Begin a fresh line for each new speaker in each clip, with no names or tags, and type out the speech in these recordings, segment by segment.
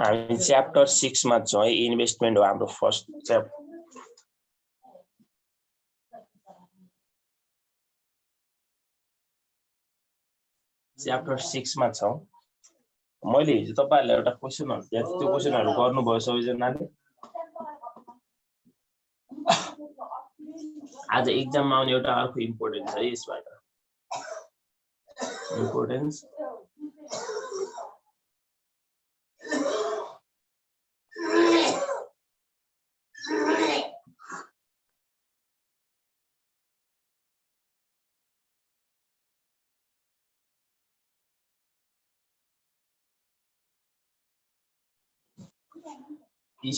हामी च्याप्टर 6 मा छौं है इन्भेस्टमेन्ट हो हाम्रो फर्स्ट च्याप्टर 6 मा छौं मैले हिजो तपाईहरुलाई एउटा क्वेशनहरु दिएको थिएँ त्यो क्वेशनहरु गर्नुभयो सबैजनाले आज एक्जाममा आउने एउटा अर्को इम्पोर्टेन्स है यसबाट इम्पोर्टेन्स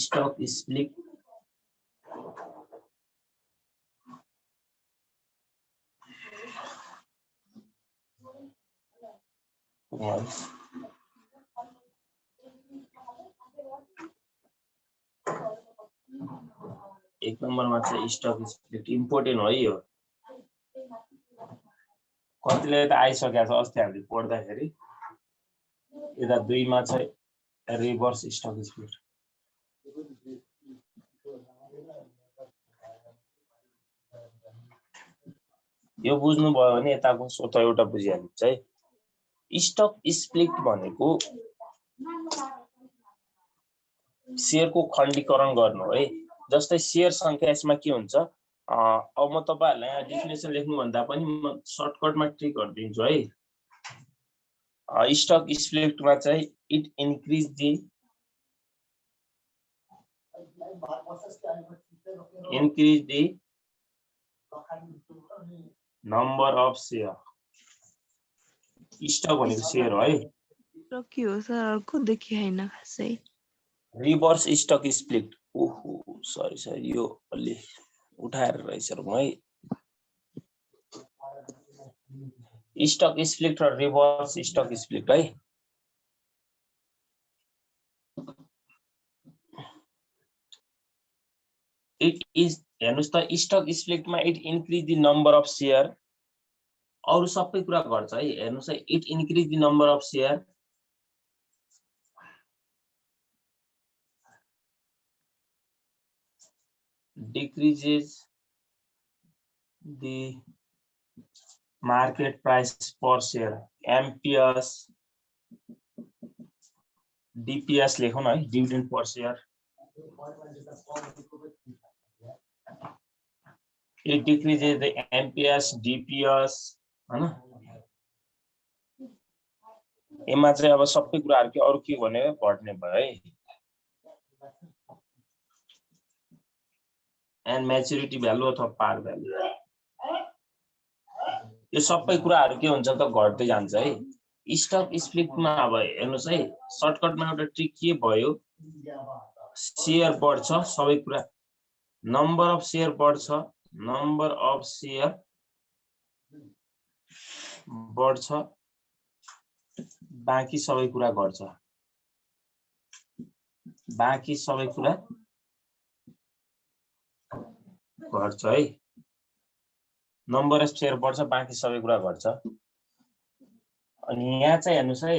stock split एक नम्बरमा चाहिँ स्टक स्प्लिट इम्पोर्टेन्ट हो यो कतिले त आइसकेको छ अस्ति हामीले पढ्दाखेरि यता 2 मा चाहिँ रिभर्स स्टक स्प्लिट यो बुझ्नु भयो भने यताको स्वतः एउटा बुझिहाल्नु है स्टक स्प्लिट भनेको शेयरको खण्डीकरण गर्नु है जस्तै शेयर संख्या यसमा के हुन्छ अब म तपाईहरुलाई यहाँ डेफिनेसन लेख्नु भन्दा पनि म सर्टकटमा ट्रिकहरु दिन्छु है स्टक स्प्लिटमा चाहिँ it increase the number of share stock भनेको शेयर हो है
के हो सर अर्को देखि हैन खासै
रिभर्स स्टक स्प्लिट ओहो सरी यो अलि उठाएर रहेछ र है स्टक स्प्लिट र रिभर्स स्टक स्प्लिट है इट इज हेर्नुस् त स्टक स्प्लिटमा it increase the number of share अरु सबै कुरा गर्छ है हेर्नुस् है it increase the number of share decreases the market price per share MPS DPS लेखौं न है dividend per share it decreases the MPS DPS हैन एमा चाहिँ अब सबै कुराहरु के अरु के भने पढ्ने भयो है and maturity value अथवा par value यो सबै कुराहरु के हुन्छ त घट्दै जान्छ है स्टक स्प्लिटमा अब हेर्नुस् है सर्टकटमा एउटा ट्रिक के भयो शेयर बढ्छ सबै कुरा नम्बर अफ शेयर बढ्छ नम्बर अफ शेयर बढ्छ बाँकी सबै कुरा घट्छ बाँकी सबै कुरा घट्छ है नम्बर अफ शेयर बढ्छ बाँकी सबै कुरा घट्छ अनि यहाँ चाहिँ हेर्नुस् है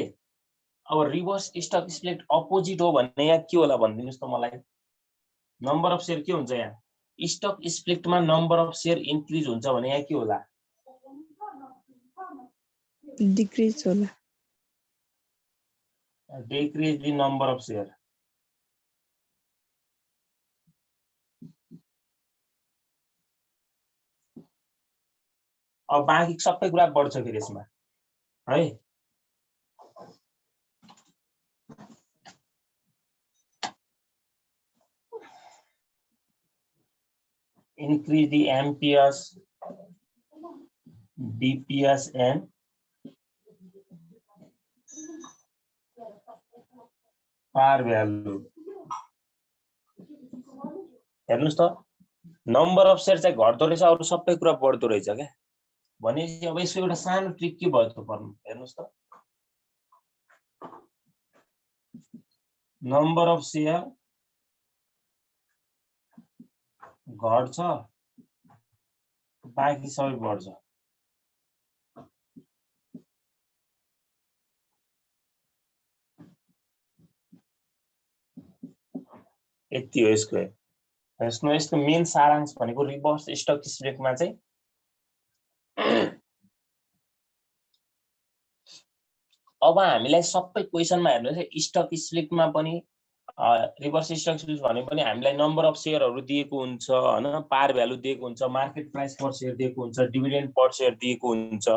अब रिभर्स स्टक स्प्लिट अपोजिट हो भन्ने यहाँ के होला भनिदिनुस् त मलाई नम्बर अफ शेयर के हुन्छ यहाँ स्टक स्प्लिटमा नम्बर अफ शेयर इन्क्रिज हुन्छ भने यहाँ के होला
डिक्रिज होला
decrease the number of share अब बाँकी सबै कुरा बढ्छ फेरि यसमा है increase the MPS DPS and par value हेर्नुस् त नम्बर अफ शेयर चाहिँ घट्दो रहेछ अरु सबै कुरा बढ्दो रहेछ के भनेपछि अब यसको एउटा सानो ट्रिक के भयो त पर्नु हेर्नुस् त नम्बर अफ शेयर घट्छ बाँकी सबै बढ्छ यति हो यसको यसको मेन सारांश भनेको रिभर्स स्टक स्प्लिटमा चाहिँ अब हामीलाई सबै क्वेशनमा हेर्नुहोस् स्टक स्प्लिटमा पनि रिभर्स स्टक स्प्लिट भनेको पनि हामीलाई नम्बर अफ शेयरहरू दिएको हुन्छ हैन, पार भ्यालु दिएको हुन्छ, मार्केट प्राइस पर शेयर दिएको हुन्छ, डिभिडेन्ड पर शेयर दिएको हुन्छ।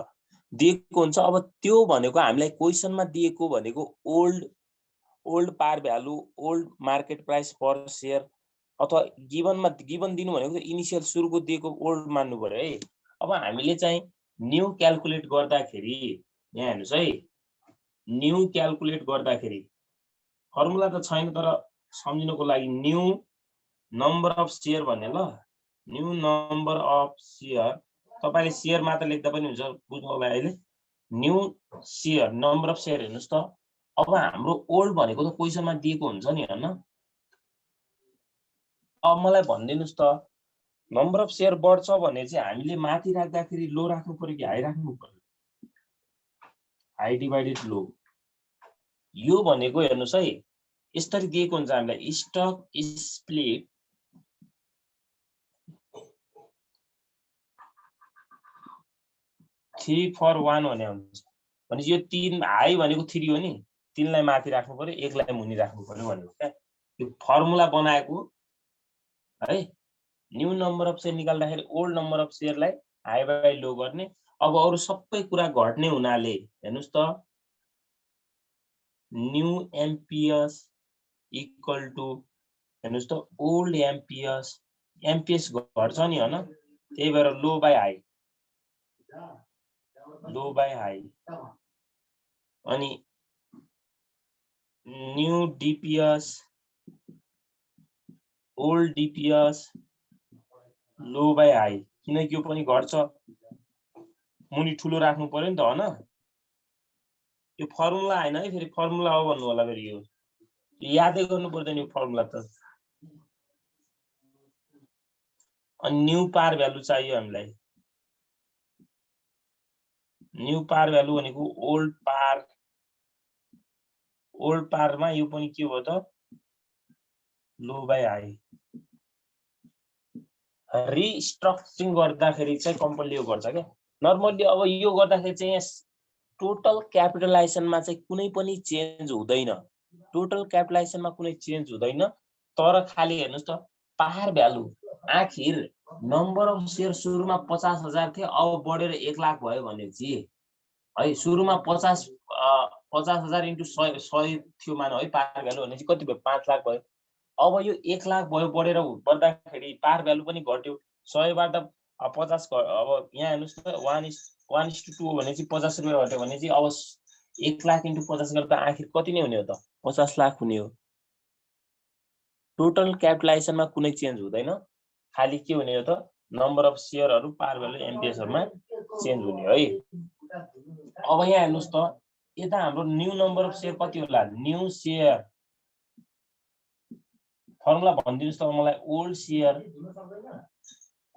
अब त्यो भनेको हामीलाई क्वेशनमा दिएको भनेको ओल्ड पार value, old market price per share अथवा गिभन दिनु भनेको इनिशियल सुरुको दिएको ओल्ड मान्नु पर्यो है। अब हामीले चाहिँ न्यू क्याल्कुलेट गर्दाखेरि यहाँ हेर्नुस् है, न्यू क्याल्कुलेट गर्दाखेरि फर्मुला त छैन तर सम्झिनको लागि न्यू नम्बर अफ शेयर भन्ने ल, न्यू नम्बर अफ शेयर तपाईले शेयर मात्र लेख्दा पनि हुन्छ बुझ्नु होला। अहिले new share number of share हेर्नुस् त। अब हाम्रो ओल्ड भनेको त क्वेशनमा दिएको हुन्छ नि हैन। अब मलाई भनिदिनुस् त नम्बर अफ शेयर बढ्छ भने चाहिँ हामीले माथि राख्दाखेरि लो राख्नु पर्यो कि हाई राख्नु पर्यो? High divided low. यो भनेको हेर्नुस् है यसरी दिएको हुन्छ हामीलाई stock split three for one भने हुन्छ। भनेपछि यो 3 हाई भनेको 3 हो नि, 3 लाई माथि राख्नु पर्यो, 1 लाई मुनि राख्नु पर्यो भनेको क्या। यो फर्मुला बनाएको है। न्यू नम्बर अफ शेयर निकाल्दाखेरि ओल्ड नम्बर अफ शेयरलाई हाई बाइ लो गर्ने। अब अरु सबै कुरा घट्ने हुनाले हेर्नुस् त न्यू एमपीएस इक्वल टु हेर्नुस् त ओल्ड एमपीएस, एमपीएस घट्छ नि हैन, त्यही भएर low by high, low by high. अनि new DPS old DPS low by high, किनकि यो पनि घट्छ, मुनि ठुलो राख्नु पर्यो नि त हैन। यो फर्मुला हैन है, फेरि फर्मुला हो भन्नु होला फेरि यो यादै गर्नु पर्दैन यो फर्मुला त। अनि न्यू पार भ्यालु चाहियो हामीलाई। न्यू पार भ्यालु भनेको ओल्ड पारमा यो पनि के हो त लो बाइ हाई। रिस्ट्रक्चरिङ गर्दाखेरि चाहिँ कम्पनीले यो गर्छ क्या। नर्मली अब यो गर्दाखेरि चाहिँ यहाँ टोटल क्यापिटलाइजेसनमा चाहिँ कुनै पनि चेन्ज हुँदैन, टोटल क्यापिटलाइजेसनमा कुनै चेन्ज हुँदैन। तर खाली हेर्नुस् त पार भ्यालु आखिर नम्बर अफ शेयर सुरुमा 50,000 थियो, अब बढेर 1 लाख भयो भनेपछि है सुरुमा 50,000 इन्टु 100 थियो मानौ है पार भ्यालु भनेपछि कति भयो 5 लाख भयो। अब यो 1 लाख भयो बढेर बढ्दाखेरि पार भ्यालु पनि घट्यो। 100 बाट 50 अब यहाँ हेर्नुस् त 1:2 भनेपछि 50 रुपैयाँ घट्यो भनेपछि अब 1 लाख इन्टु 50 गर्दा आखिर कति नै हुने हो त 50 लाख हुने हो। टोटल क्यापिटलाइजेसनमा कुनै चेन्ज हुँदैन, खाली के हुने हो त नम्बर अफ शेयरहरु पार भ्यालु एमपीएसहरुमा चेन्ज हुने है। अब यहाँ हेर्नुस् त यता हाम्रो न्यू नम्बर अफ शेयर कति होला, न्यू शेयर फर्मुला भनिदिनुस् त मलाई।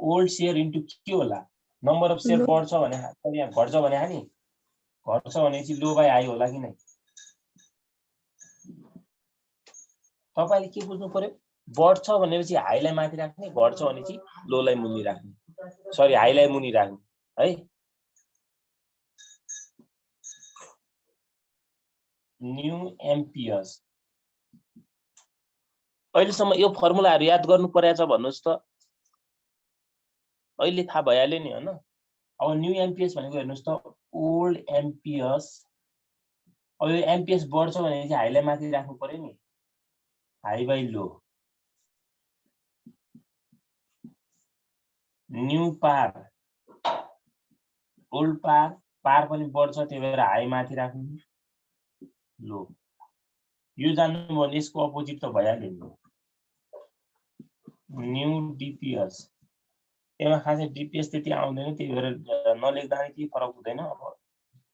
ओल्ड शेयर इन्टु के होला, नम्बर अफ शेयर बढ्छ भने यहाँ घट्छ भने हानि घट्छ भनेपछि लो बाइ हाई होला कि नै। तपाईले के बुझ्नु पर्यो, बढ्छ भनेपछि हाईलाई माथि राख्ने, घट्छ भनेपछि लोलाई मुनि राख्ने, सरी हाईलाई मुनि राख्ने है। न्यू एमपीएस अहिलेसम्म यो फर्मुलाहरु याद गर्नु पर्याछ भन्नुस् त, अहिले थाहा भइहाल्यो नि हैन। अब न्यू एमपीएस भनेको हेर्नुस् त ओल्ड एमपीएस। अब यो एमपीएस बढ्छ भनेपछि हाईलाई माथि राख्नु पर्यो नि, हाई बाइ लो। न्यू पार ओल्ड पार पनि बढ्छ त्यही भएर हाई माथि राख्नु लो। यो जान्नु भने यसको अपोजिट त भइहाल्यो नि, न्यू डीपीएस। यसमा खासै डीपीएस त्यति आउँदैन त्यही भएर नलेख्दा पनि केही फरक हुँदैन। अब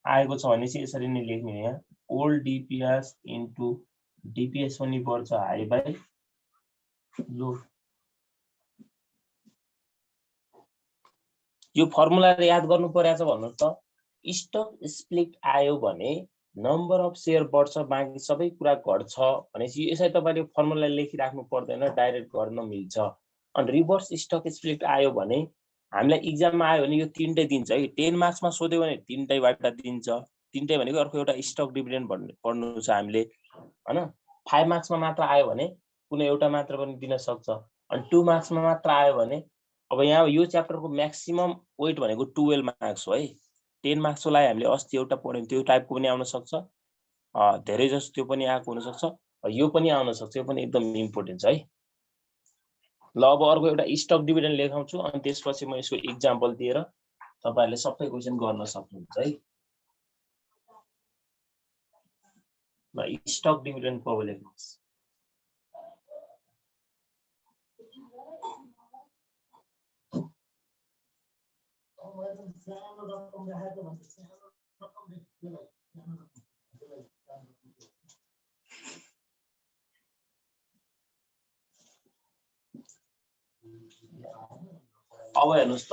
आएको छ भने चाहिँ यसरी नै लेख्ने हो। यहाँ ओल्ड डीपीएस इन्टु डीपीएस पनि बढ्छ हाई बाइ लो। यो फर्मुला याद गर्नु पर्याछ भन्नुस् त। स्टक स्प्लिट आयो भने नम्बर अफ सेयर बढ्छ बाँकी सबै कुरा घट्छ भनेपछि यसै तपाईले फर्मुला लेखिराख्नु पर्दैन, डाइरेक्ट गर्न मिल्छ। अनि रिभर्स स्टक स्प्लिट आयो भने हामीलाई एक्जाममा आयो भने यो तीनटै दिन्छ है। 10 मार्क्समा सोध्यो भने तीनटैबाट दिन्छ। तीनटै भनेको अर्को एउटा स्टक डिभिडेन्ड पढ्नु छ हामीले हैन। 5 मार्क्समा मात्र आयो भने कुनै एउटा मात्र पनि दिन सक्छ। अनि 2 मार्क्समा मात्र आयो भने अब यहाँ यो च्याप्टरको म्याक्सिमम वेट भनेको 12 मार्क्स हो है। 10 मार्क्सको लागि हामीले अस्ति एउटा पढ्यौं त्यो टाइपको पनि आउन सक्छ। धेरै जसो त्यो पनि आएको हुन सक्छ। यो पनि आउन सक्छ। यो पनि एकदम इम्पोर्टेन्ट छ है। ल अब अर्को एउटा स्टक डिभिडेन्ड लेखाउँछु अनि त्यसपछि म यसको एक्जाम्पल दिएर तपाईहरुले सबै क्वेशन गर्न सक्नुहुन्छ है। ल स्टक डिभिडेन्ड को लेख्नुहोस्। अब हेर्नुस् त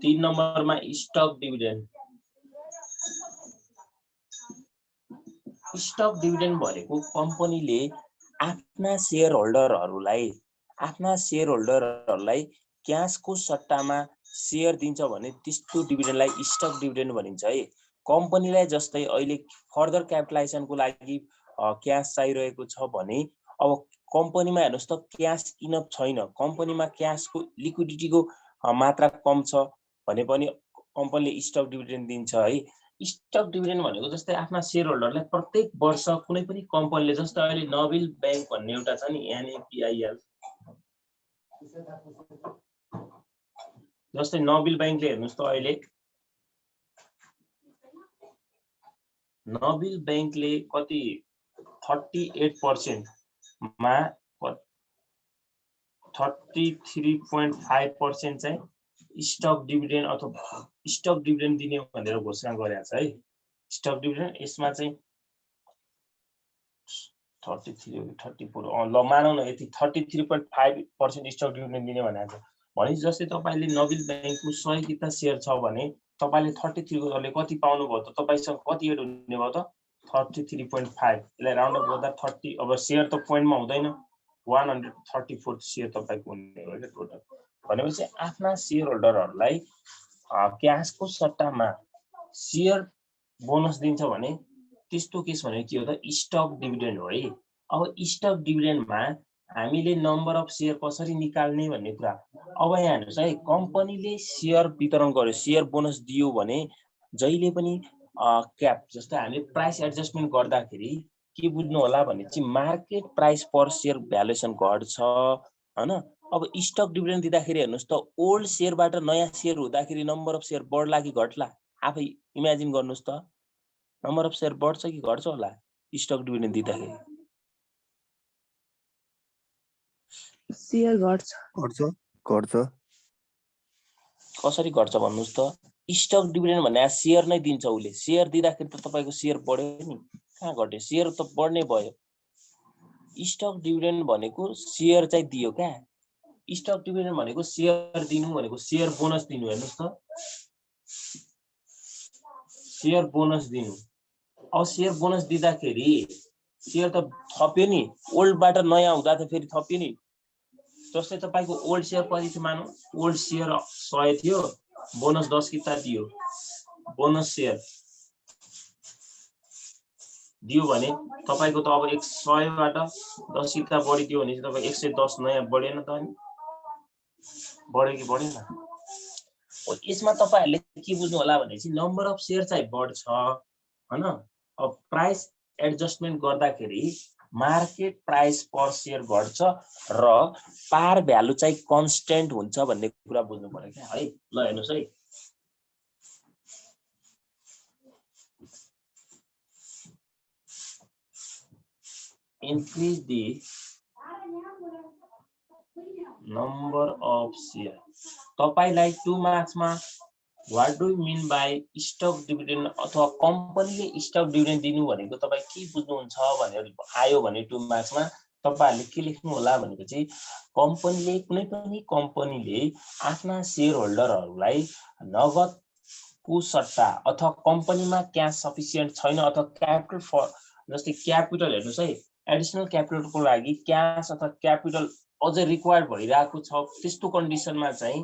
3 नम्बरमा स्टक डिभिडेन्ड। स्टक डिभिडेन्ड भनेको कम्पनीले आफ्ना शेयर होल्डरहरूलाई क्याशको सट्टामा शेयर दिन्छ भने त्यस्तो डिभिडेन्डलाई स्टक डिभिडेन्ड भनिन्छ है। कम्पनीलाई जस्तै अहिले फर्दर क्यापिटलाइजेसनको लागि क्याश चाहिरहेको छ भने अब कम्पनीमा हेर्नुस् त क्याश इनफ छैन, कम्पनीमा क्याशको लिक्विडिटीको मात्रा कम छ भने पनि कम्पनीले स्टक डिभिडेन्ड दिन्छ है। स्टक डिभिडेन्ड भनेको जस्तै आफ्ना शेयर होल्डरलाई प्रत्येक वर्ष कुनै पनि कम्पनीले जस्तै अहिले नबिल बैंक भन्ने एउटा छ नि NABIL, जस्तै नबिल बैंकले हेर्नुस् त अहिले नबिल बैंकले कति 38% मा 33.5% चाहिँ स्टक डिभिडेन्ड अथवा स्टक डिभिडेन्ड दिने भनेर घोषणा गरेको छ है। स्टक डिभिडेन्ड यसमा चाहिँ 33 ल मानौ न यति 33.5% स्टक डिभिडेन्ड दिने भनेको छ। भने जस्तै तपाईले नबिल बैंकको 100 किता शेयर छ भने तपाईले 33 को दरले कति पाउनु भयो त तपाईसँग कति एड हुने भयो त 33.5। यसलाई राउन्ड अप गर्दा 30 अब शेयर त पोइन्टमा हुँदैन 134 शेयर तपाईको हुने हो के टोटल। भनेपछि आफ्ना शेयर होल्डरहरूलाई क्याशको सट्टामा शेयर बोनस दिन्छ भने त्यस्तो केस भनेको के हो त स्टक डिभिडेन्ड हो है। अब स्टक डिभिडेन्डमा हामीले नम्बर अफ शेयर कसरी निकाल्ने भन्ने कुरा। अब यहाँ हेर्नुस् है कम्पनीले शेयर वितरण गर्यो, शेयर बोनस दियो भने जहिले पनि क्याप जस्तै हामीले प्राइस एडजस्टमेन्ट गर्दाखेरि के बुझ्नु होला भने चाहिँ market price per share valuation घट्छ हैन। अब स्टक डिभिडेन्ड दिँदाखेरि हेर्नुस् त ओल्ड शेयरबाट नयाँ शेयर हुँदाखेरि नम्बर अफ शेयर बढ्ला कि घट्ला आफै इमेजिन गर्नुस् त। नम्बर अफ शेयर बढ्छ कि घट्छ होला स्टक डिभिडेन्ड दिँदाखेरि?
शेयर घट्छ।
कसरी घट्छ भन्नुस् त? स्टक डिभिडेन्ड भन्ने शेयर नै दिन्छ उले, शेयर दिँदाखेरि त तपाईको शेयर बढ्यो नि, कहाँ घट्यो? शेयर त बढ्ने भयो। स्टक डिभिडेन्ड भनेको शेयर चाहिँ दियो क्या। स्टक डिभिडेन्ड भनेको शेयर दिनु भनेको शेयर बोनस दिनु। हेर्नुस् त शेयर बोनस दिनु। अब शेयर बोनस दिँदाखेरि शेयर त थप्यो नि, ओल्डबाट नयाँ हुँदा त फेरि थप्यो नि। जस्तै तपाईको ओल्ड शेयर कति थियो मानौ, ओल्ड शेयर 100 थियो, बोनस 10 किता दियो, बोनस शेयर दियो भने तपाईको त अब 100 बाट 10 किता बढी दियो भने चाहिँ तपाईको 110 नयाँ बढेन त अनि बढ्यो कि बढेन? यसमा तपाईहरुले के बुझ्नु होला भने चाहिँ नम्बर अफ शेयर चाहिँ बढ्छ हैन। अब प्राइस एडजस्टमेन्ट गर्दाखेरि मार्केट प्राइस पर शेयर घट्छ र पार भ्यालु चाहिँ कन्स्टेन्ट हुन्छ भन्ने कुरा बुझ्नु पर्यो क्या है। ल हेर्नुस् है increase the number of share। तपाईलाई 2 मार्क्समा what do mean by stock dividend अथवा कम्पनीले स्टक डिभिडेन्ड दिनु भनेको तपाई के बुझ्नुहुन्छ भनेर आयो भने 2 मार्क्समा तपाईहरुले के लेख्नु होला भनेपछि कम्पनीले कुनै पनि कम्पनीले आफ्ना शेयर होल्डरहरूलाई नगदको सट्टा अथवा कम्पनीमा क्याश सफिसिएन्ट छैन अथवा क्यापिटल फर जस्तै क्यापिटल हेर्नुस् है एडिशनल क्यापिटलको लागि क्याश अथवा क्यापिटल अझै रिक्वायर्ड भइरहेको छ त्यस्तो कन्डिसनमा चाहिँ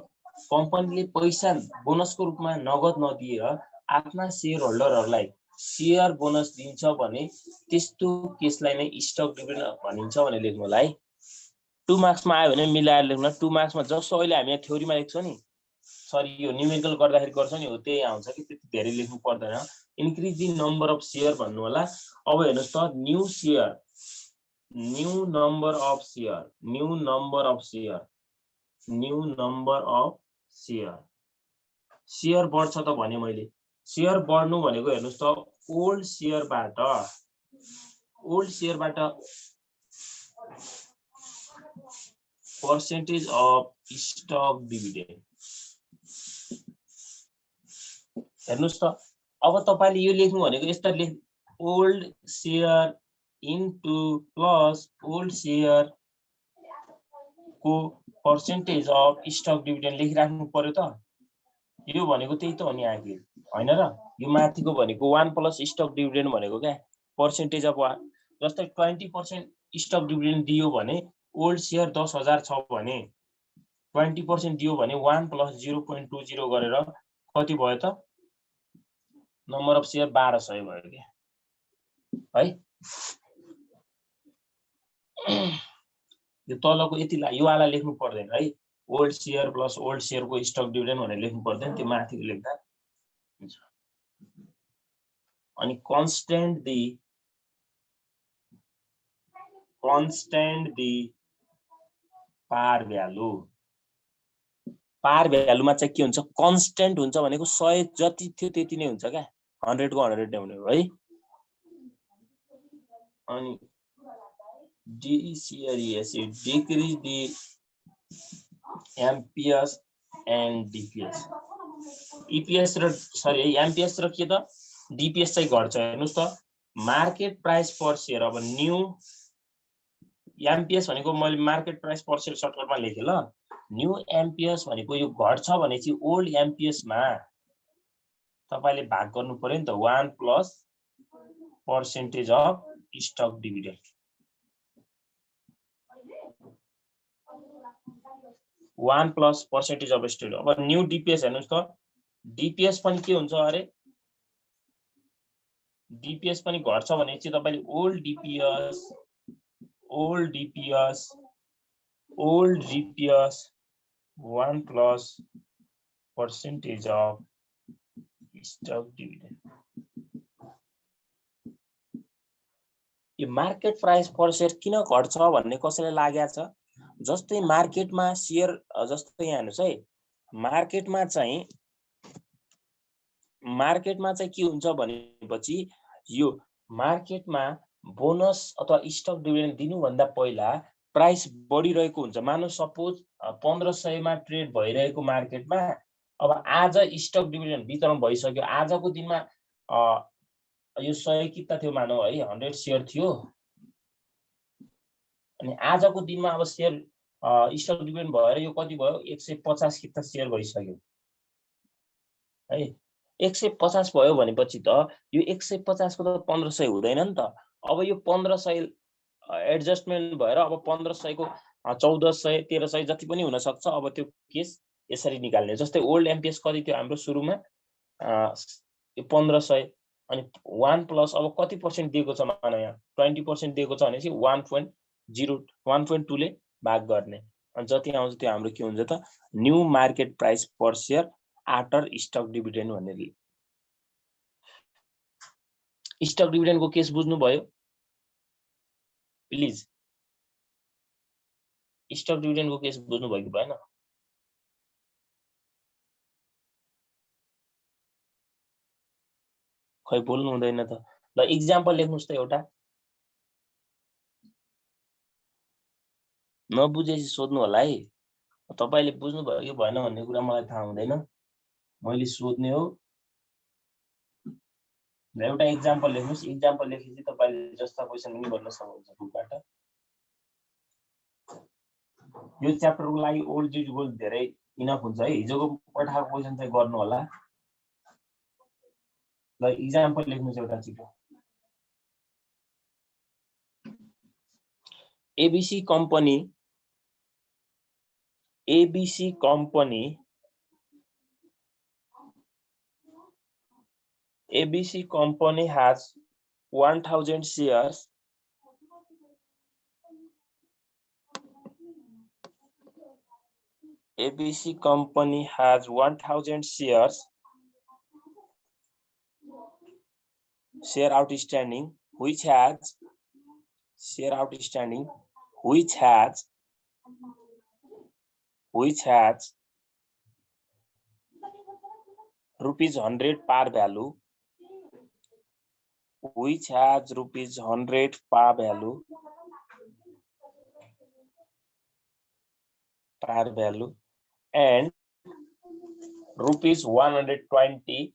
कम्पनीले पैसा बोनसको रूपमा नगद नदिएर आफ्ना शेयर होल्डरहरूलाई शेयर बोनस दिन्छ भने त्यस्तो केसलाई नै स्टक डिभिडेन्ड भनिन्छ भने लेख्नु होला है 2 मार्क्समा आयो भने मिलाएर लेख्नु 2 मार्क्समा जस्तो अहिले हामी यहाँ थ्योरीमा लेख्छौं नि सरी यो न्यूमेरिकल गर्दाखेरि गर्छ नि हो त्यही आउँछ कि त्यति धेरै लेख्नु पर्दैन increase the number of share भन्नु होला अब हेर्नुस् त new number of share share बढ्छ त भने मैले शेयर बढ्नु भनेको हेर्नुस् त ओल्ड शेयरबाट पर्सेन्टेज अफ स्टक डिभिडेन्ड हेर्नुस् त अब तपाईले यो लेख्नु भनेको यस्ता लेख old share into plus old share को पर्सेन्टेज अफ स्टक डिभिडेन्ड लेखिराख्नु पर्यो त यो भनेको त्यही त हो नि आखिर हैन र यो माथिको भनेको 1 प्लस स्टक डिभिडेन्ड भनेको क्या पर्सेन्टेज अफ 1 जस्तै 20% स्टक डिभिडेन्ड दियो भने ओल्ड शेयर 10,000 छ भने 20% दियो भने 1 प्लस 0.20 गरेर कति भयो त नम्बर अफ शेयर 1200 भयो के है यो तलको यति यो वाला लेख्नु पर्दैन है old share plus old share को स्टक डिभिडेन्ड भनेर लेख्नु पर्दैन त्यो माथिको लेख्दा हुन्छ अनि कन्स्टेन्ट दि पार भ्यालुमा चाहिँ के हुन्छ कन्स्टेन्ट हुन्छ भनेको 100 जति थियो त्यति नै हुन्छ क्या 100 को 100 नै हुने है अनि DCRES decrease the MPS and DPS EPS र सरी MPS र के त DPS चाहिँ घट्छ हेर्नुस् त मार्केट प्राइस पर शेयर अब न्यू MPS भनेको मैले मार्केट प्राइस पर शेयर सर्टकटमा लेखे ल न्यू MPS भनेको यो घट्छ भने चाहिँ ओल्ड MPS मा तपाईले भाग गर्नु पर्यो नि त 1 plus percentage of stock dividend 1 plus percentage of stock अब न्यू DPS हेर्नुस् त DPS पनि के हुन्छ अरे DPS पनि घट्छ भने चाहिँ तपाईले old DPS 1 plus percentage of stock dividend यो मार्केट प्राइस पर शेयर किन घट्छ भन्ने कसैलाई लागेको छ जस्तै मार्केटमा शेयर जस्तै यहाँ हेर्नुस् है मार्केटमा चाहिँ के हुन्छ भनेपछि यो मार्केटमा बोनस अथवा स्टक डिभिडेन्ड दिनु भन्दा पहिला प्राइस बढिरहेको हुन्छ मानौ सपोज 1500 मा ट्रेड भइरहेको मार्केटमा अब आज स्टक डिभिडेन्ड वितरण भइसक्यो आजको दिनमा यो 100 किता थियो मानौ है 100 शेयर थियो अनि आजको दिनमा अब शेयर स्टक डिभिडेन्ड भएर यो कति भयो 150 किता शेयर भइसक्यो है 150 भयो भनेपछि त यो 150 को त 1500 हुँदैन नि त अब यो 1500 एडजस्टमेन्ट भएर अब 1500 को 1400 1300 जति पनि हुन सक्छ अब त्यो केस यसरी निकाल्ने जस्तै ओल्ड MPS कति थियो हाम्रो सुरुमा यो 1500 अनि 1 प्लस अब कति पर्सेन्ट दिएको छ मानौ यहाँ 20% दिएको छ भने चाहिँ 1.2 ले भाग गर्ने अनि जति आउँछ त्यो हाम्रो के हुन्छ त new market price per share after stock dividend भन्ने स्टक डिभिडेन्ड को केस बुझ्नु भयो प्लिज स्टक डिभिडेन्ड को केस बुझ्नु भयो कि भएन खै बोल्नु हुँदैन त ल एक्जाम्पल लेख्नुस् त एउटा नबुझेपछि सोध्नु होला है तपाईले बुझ्नु भयो कि भएन भन्ने कुरा मलाई थाहा हुँदैन मैले सोध्ने हो एउटा एक्जाम्पल लेख्नुस् एक्जाम्पल लेखेपछि तपाईले जस्ता क्वेशन पनि गर्न सक्नुहुन्छ बुकबाट यो च्याप्टरको लागि ओल्ड डिजिटल धेरै इनफ हुन्छ है। हिजोको पठाएको क्वेसन चाहिँ गर्नु होला। ल इक्जाम्पल लेख्नुस् एउटा छिटो। ABC company has 1000 shares. ABC company has 1000 shares. Share outstanding, which has rupees 100 par value. Which has rupees 100 par value. And rupees 120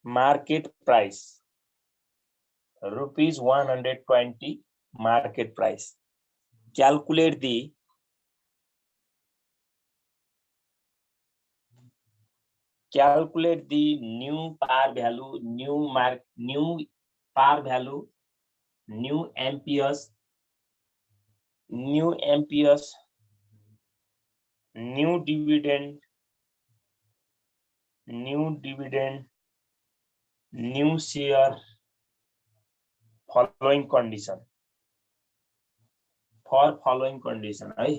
market price. Rupees 120 market price. Calculate the new par value, new amperes, new dividend, new share, following condition. है।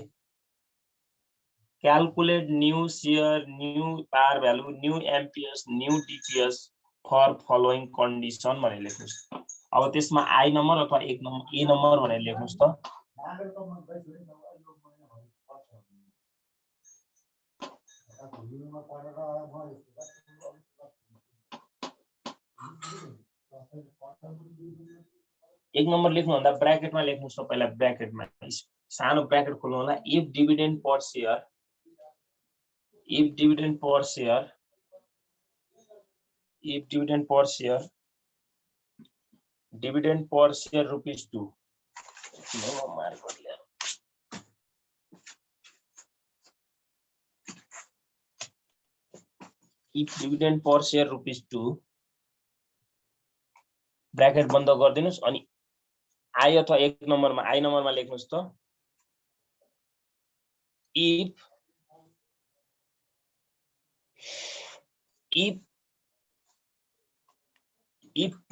Calculate new share, new par value, new amperes, new DPS for following condition भनेर लेख्नुस्। अब त्यसमा I number अथवा A number भनेर लेख्नुस् त। एक number लेख्नु भन्दा ब्र्याकेटमा लेख्नुस् त। पहिला ब्र्याकेटमा सानो ब्र्याकेट खोल्नु होला। If dividend per share rupees 2। If dividend per share rupees 2 bracket बन्द गरिदिनुस्। अनि I अथवा I नम्बरमा लेख्नुस् त। if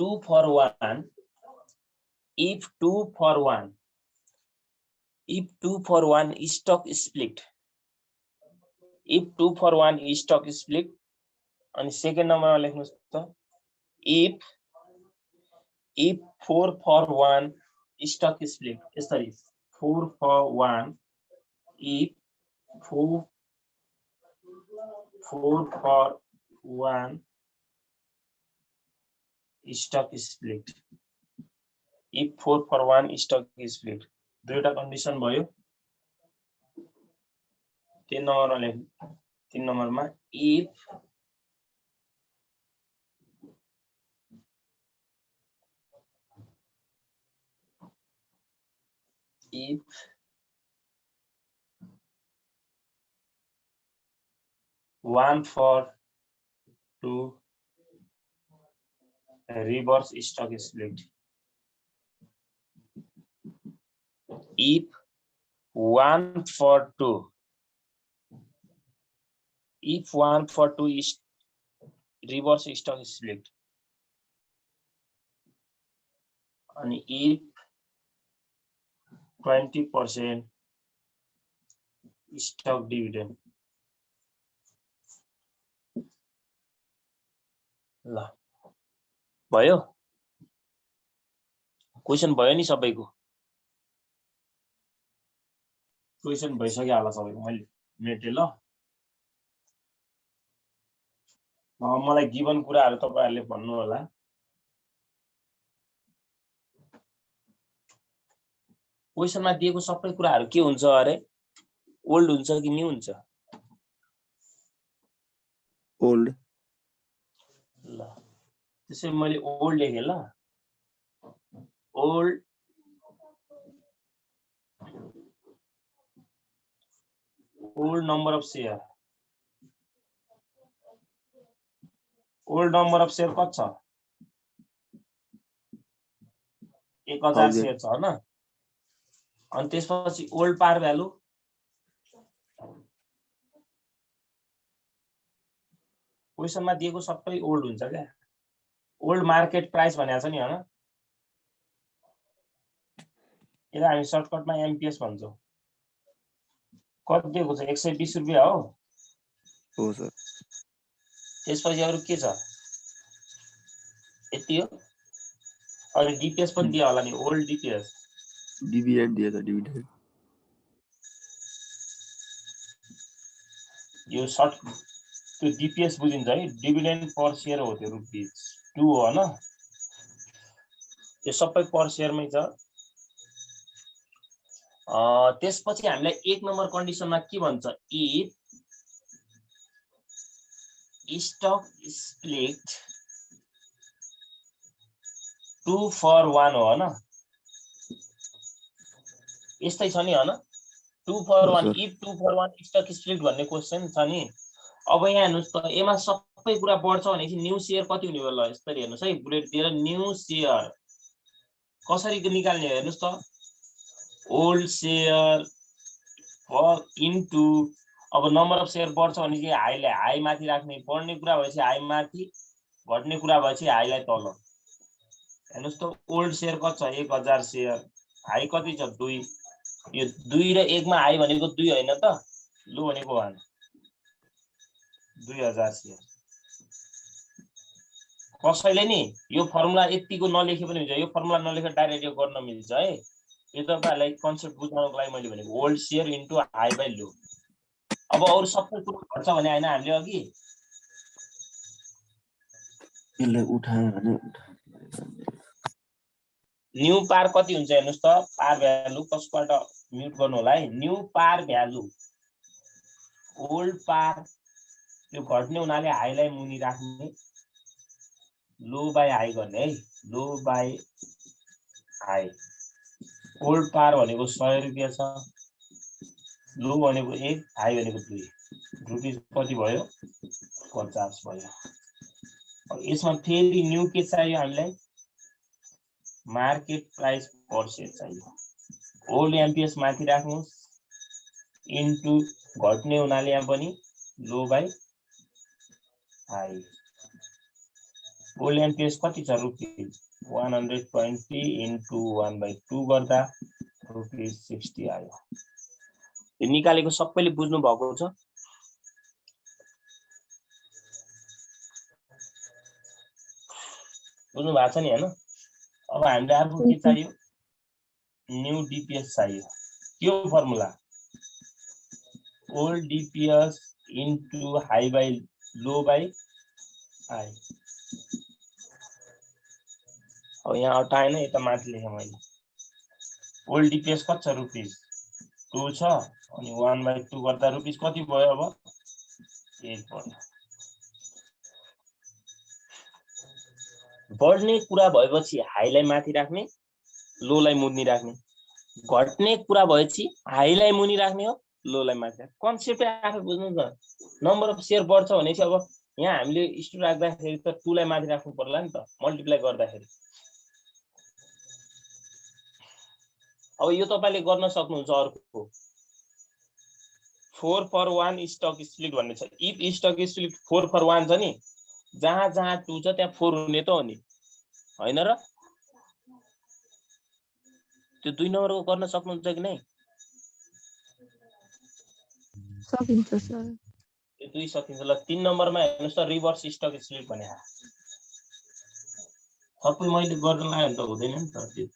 2 for 1 stock split, अनि सेकेन्ड नम्बरमा लेख्नुस् त। if 4 for 1 stock split, यसरी 4 for 1, if 4 for 1 stock split, if 4 for 1 stock split, दुईटा कन्डिसन भयो। 3 नम्बरमा लेख्नु। 3 नम्बरमा if 1 for 2 reverse stock split. If 1 for 2 is reverse stock split, and if 20% stock dividend. ल भयो। क्वेशन भयो नि सबैको। क्वेशन भइसक्यो होला सबैको। मैले मेटे ल। मलाई गिभन कुराहरु तपाईहरुले भन्नु होला। क्वेशनमा दिएको सबै कुराहरु के हुन्छ अरे? ओल्ड हुन्छ कि न्यू हुन्छ?
ओल्ड।
ल त्यसै मैले ओल्ड लेखे ल। Old old number of share कति छ 1000 सेयर छ हैन अनि त्यसपछि ओल्ड पार भ्यालु क्वेशनमा दिएको सबै ओल्ड हुन्छ क्या ओल्ड मार्केट प्राइस भनेको छ नि हैन यसलाई हामी सर्टकटमा एमपीएस भन्छौं कति दिएको छ 120 रुपैयाँ हो
सर
त्यसपछि अरु के छ यति हो अनि डीपीएस पनि दियो होला नि ओल्ड डीपीएस
डिभिडेन्ड दिएछ डिभिडेन्ड
यो सर्ट त्यो डीपीएस बुझिन्छ है डिभिडेन्ड पर शेयर हो त्यो ₹2 हो हैन त्यो सबै पर शेयरमै छ त्यसपछि हामीलाई 1 नम्बर कन्डिसनमा के भन्छ इफ स्टक स्प्लिट 2 for 1 हो हैन यस्तै छ नि हैन 2 for 1 if 2 for 1 stock split भन्ने क्वेशन छ नि अब यहाँ हेर्नुस् त एमा सबै कुरा बढ्छ भनेपछि न्यू शेयर कति हुने भयो ल यसरी हेर्नुस् है बुलेट दिएर न्यू शेयर कसरी निकाल्ने हेर्नुस् त ओल्ड शेयर इन्टु अब नम्बर अफ शेयर बढ्छ भनेपछि हाईले हाई माथि राख्ने बढ्ने कुरा भएपछि हाई माथि घट्ने कुरा भएपछि हाईलाई तल हेर्नुस् त ओल्ड शेयर कति छ 1000 शेयर हाई कति छ 2 यो 2 र 1 मा हाई भनेको 2 हैन त लो भनेको 1 2000 शेयर कसैले नि यो फर्मुला यतिको नलेखे पनि हुन्छ यो फर्मुला नलेखेर डाइरेक्ट यो गर्न मिल्छ है यो तपाईहरुलाई कन्सेप्ट बुझाउनको लागि मैले भनेको old share into high by low अब अरु सबै कुरा घट्छ भने हैन हामीले अघि
यसले उठाए भने
न्यू पार कति हुन्छ हेर्नुस् त पार भ्यालु कसबाट म्युट गर्नु होला है न्यू पार भ्यालु ओल्ड पार यो घट्ने हुनाले हाईलाई मुनि राख्ने लो बाइ हाई गर्ने है लो बाइ हाई ओल्ड पार भनेको 100 रुपैयाँ छ लो भनेको 1 हाई भनेको 2 रुपैयाँ कति भयो 50 भयो अब यसमा फेरि न्यू के चाहियो हामीलाई मार्केट प्राइस पर शेयर चाहियो ओल्ड एमपीएस माथि राख्नुस् इन्टु घट्ने हुनाले यहाँ पनि लो बाइ हाई ओल्ड एमपीएस कति छ ₹100.3 इन्टु 1/2 गर्दा ₹60 आयो यो निकालेको सबैले बुझ्नु भएको छ बुझ्नु भएको छ नि हैन अब हामीले अर्को के चाहियो न्यू डीपीएस चाहियो त्यो formula old DPS into high by low by high अब यहाँ हटाएन यता माथि लेखेँ मैले ओल्ड डीपीएस कति छ ₹2 छ अनि 1/2 गर्दा रुपीस कति भयो अब 1 भयो बढ्ने कुरा भएपछि हाईलाई माथि राख्ने लोलाई मुनि राख्ने घट्ने कुरा भएपछि हाईलाई मुनि राख्ने हो लोलाई माथि राख्ने कन्सेप्ट आफै बुझ्नु त नम्बर अफ शेयर बढ्छ भनेपछि अब यहाँ हामीले स्टु राख्दाखेरि त 2 लाई माथि राख्नु पर्ला नि त मल्टिप्लाई गर्दाखेरि अब यो तपाईले गर्न सक्नुहुन्छ अर्को 4 for 1 स्टक स्प्लिट भन्ने छ इफ स्टक स्प्लिट 4 for 1 छ नि जहाँ जहाँ 2 छ त्यहाँ 4 हुने त हो नि हैन र त्यो 2 नम्बरको गर्न सक्नुहुन्छ कि नै
सकिन्छ सर
त्यो 2 सकिन्छ ल 3 नम्बरमा हेर्नुस् त रिभर्स स्टक स्प्लिट भने सबै मैले गर्न लाग्यो भने त हुँदैन नि त त्यो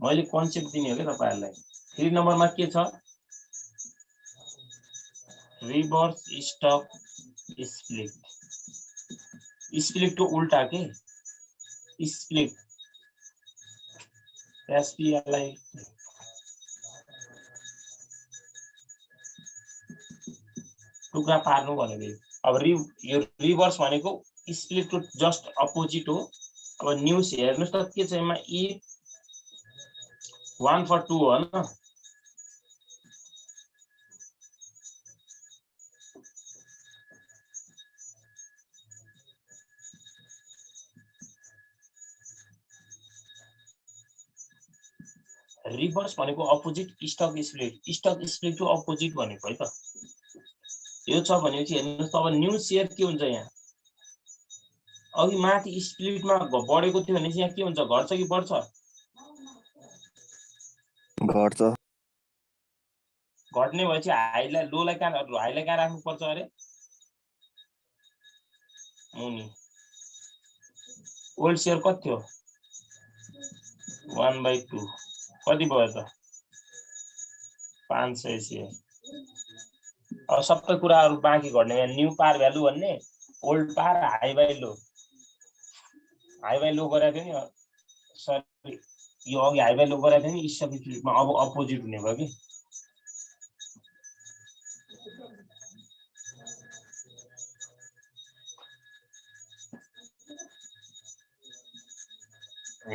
मैले कन्सेप्ट दिने हो के तपाईहरुलाई 3 नम्बरमा के छ रिभर्स स्टक स्प्लिट स्प्लिट को उल्टा के स्प्लिट एसपीएलआई टुक्रा पार्नु भनेको अब यो रिभर्स भनेको स्प्लिट को जस्ट अपोजिट हो अब न्यू हेर्नुस् त के छ यसमा इ 1 for 2 हो हैन रिभर्स भनेको opposite stock split to opposite भनेको है त यो छ भनेपछि हेर्नुस् त अब न्यू शेयर के हुन्छ यहाँ अघि माथि स्प्लिटमा बढेको थियो भने यहाँ के हुन्छ घट्छ कि बढ्छ
घट्छ
घट्ने भएपछि हाईलाई लोलाई कहाँ राख्नु पर्छ अरे मुनि ओल्ड शेयर कति थियो 1/2 कति भयो त 500 शेयर अब सबै कुराहरु बाँकी घट्ने न्यू पार भ्यालु भन्ने ओल्ड पार हाई बाइ लो गरेको थियो नि सरी यो अघि हाई बाइ लो गरेको थियो नि स्टक स्प्लिटमा अब अपोजिट हुने भयो कि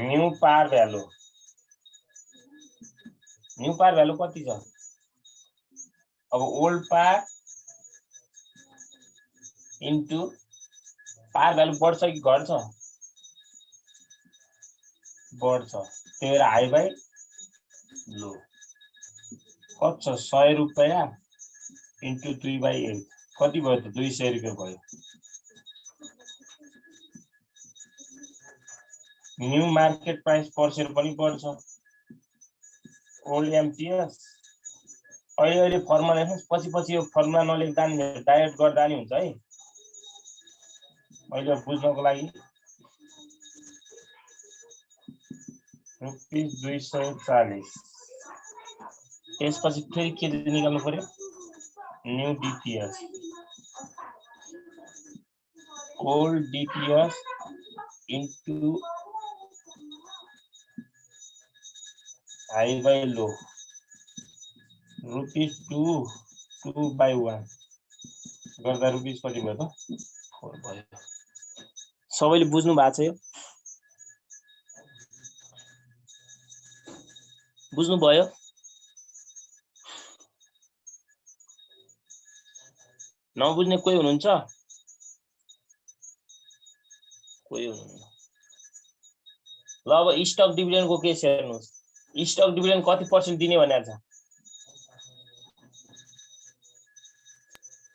न्यू पार भ्यालु कति छ अब ओल्ड पार इन्टु पार भ्यालु बढ्छ कि घट्छ बढ्छ त्यही भएर हाई बाइ लो कति छ 100 रुपैयाँ इन्टु 2/8 कति भयो त 200 रुपैयाँ भयो new market price per share पनि बढ्छ ओल्ड एमटीएस अहिले फर्मुला लेख्नुस् पछि यो फर्मुला नलेख्दा नि डाइरेक्ट गर्दा नि हुन्छ है अहिले बुझ्नको लागि ₹240 त्यसपछि फेरि के निकाल्नु पर्यो new DPS old DPS into high by low ₹2/1 गर्दा रुपीस कति भयो त 4 भयो सबैले बुझ्नु भएको छ यो बुझ्नु भयो नबुझ्ने कोही हुनुहुन्छ कोही हुनुहुन्न ल अब स्टक डिभिडेन्डको केस हेर्नुस् स्टक डिभिडेन्ड कति पर्सेन्ट दिने भनेको छ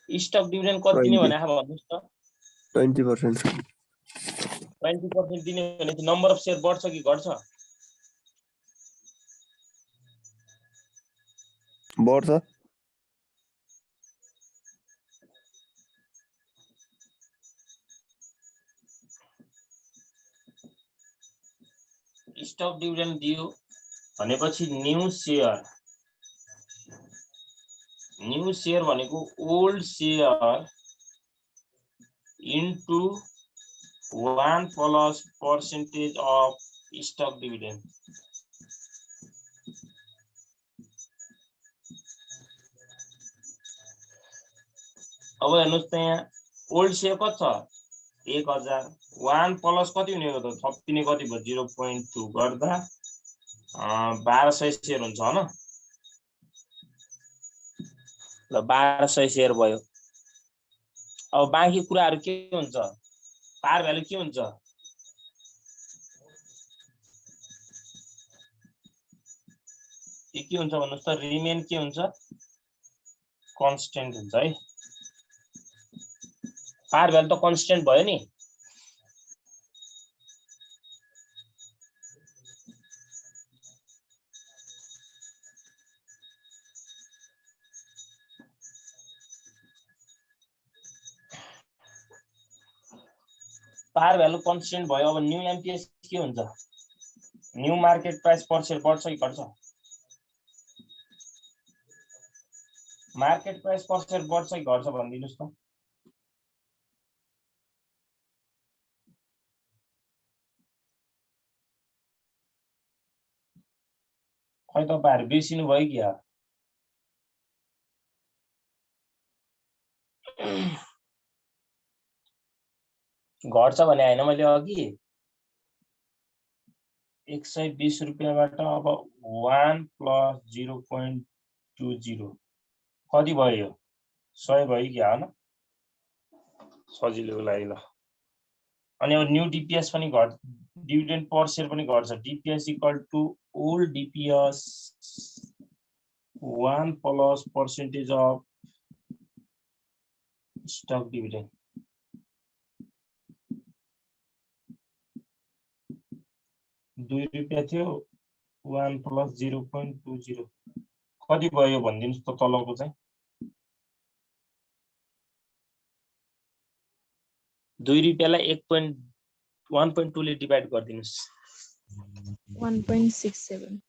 स्टक डिभिडेन्ड कति दिने भनेको भन्नुस् त
20%
20% दिने भने नम्बर अफ शेयर बढ्छ कि घट्छ
बढ्छ
स्टक डिभिडेन्ड दियो भनेपछि न्यू शेयर भनेको old share into 1% of stock dividend अब हेर्नुस् त यहाँ ओल्ड शेयर कति छ 1000 1 प्लस कति हुने हो त थपिने कति भयो 0.2 गर्दा 1200 शेयर हुन्छ हैन ल 1200 शेयर भयो अब बाँकी कुराहरु के हुन्छ पार भ्यालु के हुन्छ के हुन्छ भन्नुस् त रिमेन के हुन्छ कन्स्टेन्ट हुन्छ है पार भ्यालु त कन्स्टेन्ट भयो नि पार भ्यालु कन्स्टेन्ट भयो अब न्यू एमपीएस के हुन्छ new market price per share बढ्छ कि घट्छ मार्केट प्राइस पर शेयर बढ्छ कि घट्छ भनिदिनुस् त खै तपाईहरु बिर्सिनु भयो कि यार घट्छ भने हैन मैले अघि 120 रुपैयाँबाट अब 1 + 0.20 कति भयो यो 100 भयो कि हैन सजिलोको लागि ल अनि अब न्यू डीपीएस पनि डिभिडेन्ड पर सेयर पनि घट्छ DPS equal to old DPS 1 plus percentage of stock dividend ₹2 थियो 1 प्लस 0.20 कति भयो भनिदिनुस् त तलको चाहिँ ₹2 लाई 1.2 ले डिभाइड गरिदिनुस्
1.67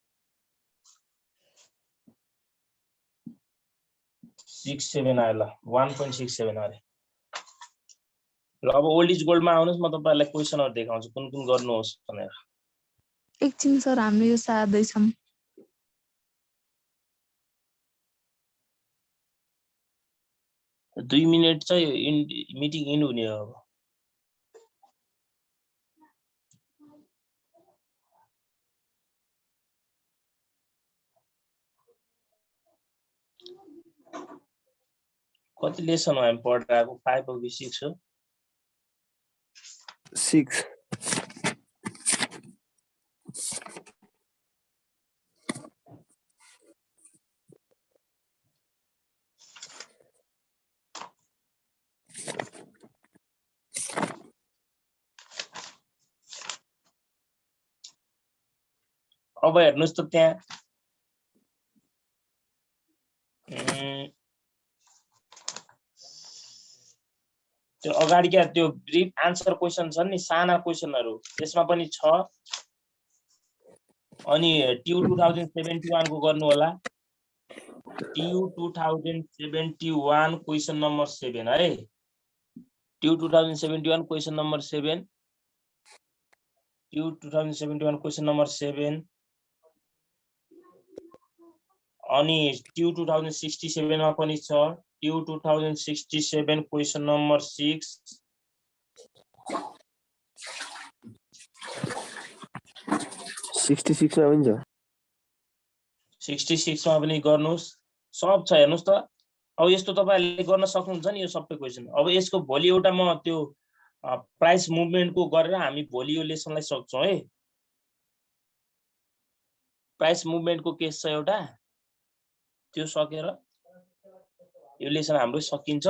67 आयो ल 1.67 अरे ल अब ओल्ड इज गोल्डमा आउनुस् म तपाईहरुलाई क्वेशनहरु देखाउँछु कुन कुन गर्नुहोस् भनेर
एकछिन सर हामीले यो सार्दै छौं
2 मिनेट चाहिँ मिटिङ इन हुने हो अब कति लेसन हो हामी पढिरहेको 5 हो कि 6 हो
6
अब हेर्नुस् त त्यहाँ त्यो अगाडि क्या त्यो ब्रीफ आन्सर क्वेशन छन् नि साना क्वेशनहरु त्यसमा पनि छ अनि ट्यु 2071 को गर्नु होला ट्यु 2071 क्वेशन नम्बर 7 है ट्यु 2071 क्वेशन नम्बर 7 ट्यु 2071 क्वेशन नम्बर 7 अनि ट्यु 2067 मा पनि छ ट्यु 2067 क्वेशन नम्बर 6
66 मा पनि छ
66 मा पनि गर्नुस् सब छ हेर्नुस् त अब यस्तो तपाईहरुले गर्न सक्नुहुन्छ नि यो सबै क्वेशन अब यसको भोलि एउटा म त्यो प्राइस मुभमेन्ट को गरेर हामी भोलि यो लेसनलाई सक्छौं है प्राइस मुभमेन्ट को केस छ एउटा त्यो सकेर यो लेसन हाम्रो सकिन्छ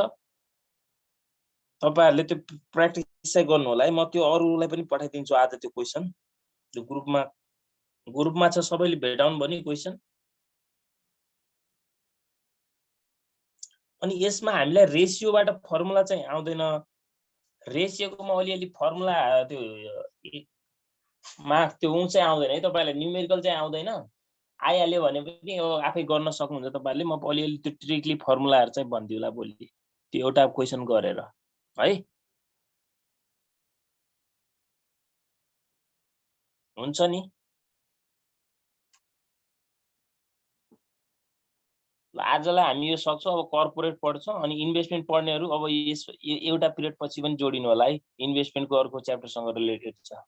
तपाईहरुले त्यो प्र्याक्टिस चाहिँ गर्नु होला है म त्यो अरूलाई पनि पठाइदिन्छु आज त्यो क्वेशन त्यो ग्रुपमा छ सबैले भेटाउनु भनी क्वेशन अनि यसमा हामीलाई रेशियोबाट फर्मुला चाहिँ आउँदैन रेशियोको म अलिअलि फर्मुला त्यो मार्क त्यो चाहिँ आउँदैन है तपाईहरुलाई न्यूमेरिकल चाहिँ आउँदैन आइहाल्यो भने पनि यो आफै गर्न सक्नुहुन्छ तपाईहरुले म अलिअलि त्यो ट्रिकली फर्मुलाहरु चाहिँ भन्दिउला भोलि त्यो एउटा क्वेशन गरेर है हुन्छ नि ल आजलाई हामी यो सक्छौं अब कर्पोरेट पढ्छौं अनि इन्भेस्टमेन्ट पढ्नेहरु अब यस एउटा पिरियड पछि पनि जोडिनु होला है इन्भेस्टमेन्टको अर्को च्याप्टरसँग रिलेटेड छ